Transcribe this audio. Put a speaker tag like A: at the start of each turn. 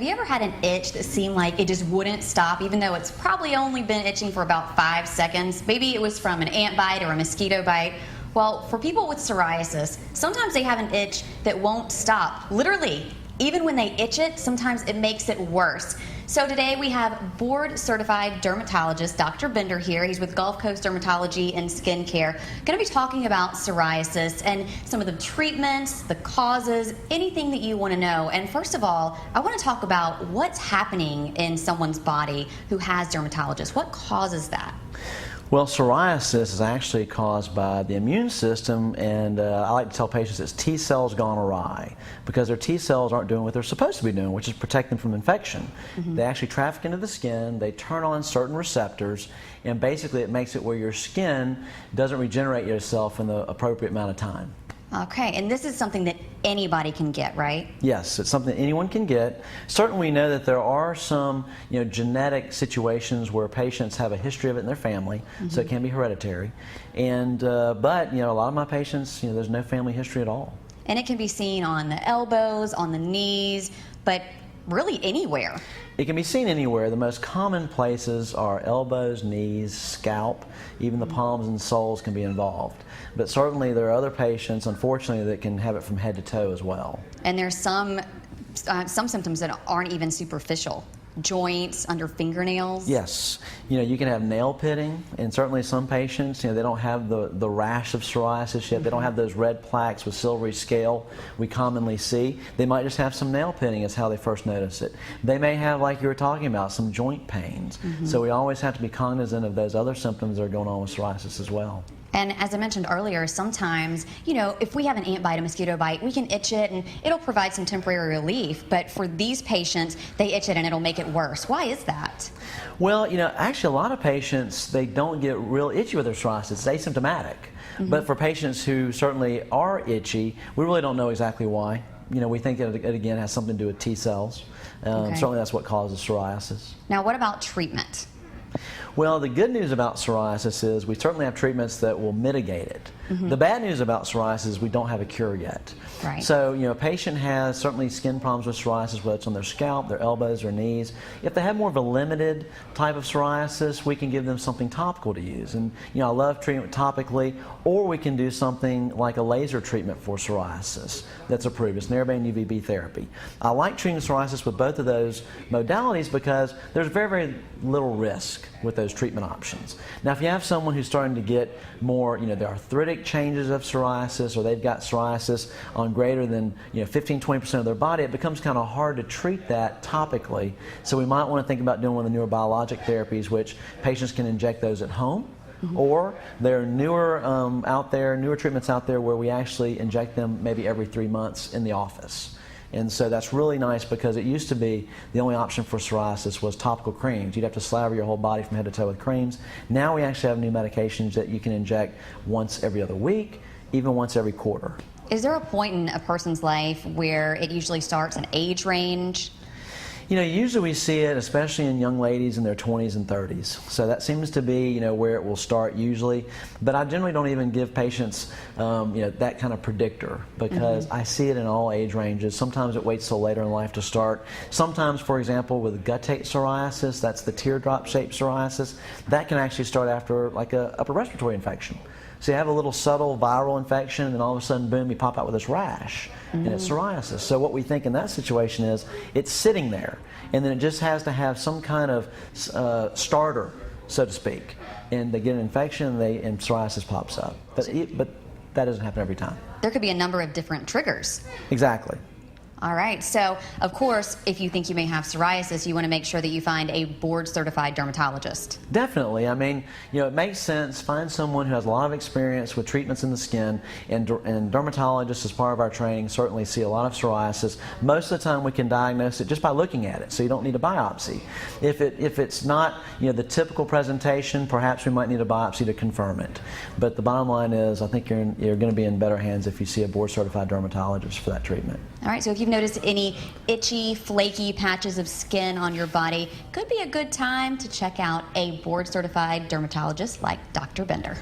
A: Have you ever had an itch that seemed like it just wouldn't stop, even though it's probably only been itching for about 5 seconds? Maybe it was from an ant bite or a mosquito bite. Well, for people with psoriasis, sometimes they have an itch that won't stop. Literally, even when they itch it, sometimes it makes it worse. So today we have board-certified dermatologist Dr. Bender here. He's with Gulf Coast Dermatology and Skincare. Going to be talking about psoriasis and some of the treatments, the causes, anything that you want to know. And first of all, I want to talk about what's happening in someone's body who has dermatitis. What causes that?
B: Well, psoriasis is actually caused by the immune system, and I like to tell patients it's T cells gone awry because their T cells aren't doing what they're supposed to be doing, which is protect them from infection. They actually traffic into the skin, they turn on certain receptors, and basically it makes it where your skin doesn't regenerate yourself in the appropriate amount of time.
A: Okay, and this is something that anybody can get, right?
B: Yes, it's something that anyone can get. Certainly we know that there are some genetic situations where patients have a history of it in their family, so it can be hereditary. And but a lot of my patients, there's no family history at all.
A: And it can be seen on the elbows, on the knees, but really anywhere.
B: It can be seen anywhere. The most common places are elbows, knees, scalp, even the palms and soles can be involved. But certainly there are other patients, unfortunately, that can have it from head to toe as well.
A: And there's some symptoms that aren't even superficial. Joints, under fingernails?
B: Yes. You can have nail pitting, and certainly some patients, they don't have the rash of psoriasis yet. They don't have those red plaques with silvery scale we commonly see. They might just have some nail pitting is how they first notice it. They may have, like you were talking about, some joint pains. So we always have to be cognizant of those other symptoms that are going on with psoriasis as well.
A: And as I mentioned earlier, sometimes, if we have an ant bite, a mosquito bite, we can itch it and it'll provide some temporary relief. But for these patients, they itch it and it'll make it worse. Why is that?
B: Well, actually a lot of patients, they don't get real itchy with their psoriasis. It's asymptomatic. But for patients who certainly are itchy, we really don't know exactly why. We think that it again has something to do with T cells. Certainly that's what causes psoriasis.
A: Now, what about treatment?
B: Well, the good news about psoriasis is we certainly have treatments that will mitigate it. The bad news about psoriasis is we don't have a cure yet.
A: Right.
B: So, a patient has certainly skin problems with psoriasis, whether it's on their scalp, their elbows, or knees. If they have more of a limited type of psoriasis, we can give them something topical to use. And, I love treatment topically, or we can do something like a laser treatment for psoriasis that's approved. It's narrowband UVB therapy. I like treating psoriasis with both of those modalities because there's very, very little risk with those treatment options. Now, if you have someone who's starting to get more, the arthritic changes of psoriasis, or they've got psoriasis on greater than 15-20% of their body, it becomes kind of hard to treat that topically. So we might want to think about doing one of the newer biologic therapies, which patients can inject those at home. Or there are newer treatments out there where we actually inject them maybe every 3 months in the office. And so that's really nice because it used to be the only option for psoriasis was topical creams. You'd have to slather your whole body from head to toe with creams. Now we actually have new medications that you can inject once every other week, even once every quarter.
A: Is there a point in a person's life where it usually starts, an age range?
B: Usually we see it, especially in young ladies in their 20s and 30s. So that seems to be, where it will start usually. But I generally don't even give patients, that kind of predictor because I see it in all age ranges. Sometimes it waits till later in life to start. Sometimes, for example, with guttate psoriasis, that's the teardrop-shaped psoriasis, that can actually start after like a upper respiratory infection. So you have a little subtle viral infection, and then all of a sudden, boom, you pop out with this rash, and it's psoriasis. So what we think in that situation is it's sitting there, and then it just has to have some kind of starter, so to speak, and they get an infection, and psoriasis pops up. But that doesn't happen every time.
A: There could be a number of different triggers.
B: Exactly.
A: All right, so of course, if you think you may have psoriasis, you want to make sure that you find a board-certified dermatologist.
B: Definitely. I mean, it makes sense. Find someone who has a lot of experience with treatments in the skin, and dermatologists, as part of our training, certainly see a lot of psoriasis. Most of the time, we can diagnose it just by looking at it, so you don't need a biopsy. If it's not, the typical presentation, perhaps we might need a biopsy to confirm it. But the bottom line is, I think you're going to be in better hands if you see a board-certified dermatologist for that treatment.
A: All right, so if you've noticed any itchy, flaky patches of skin on your body, could be a good time to check out a board-certified dermatologist like Dr. Bender.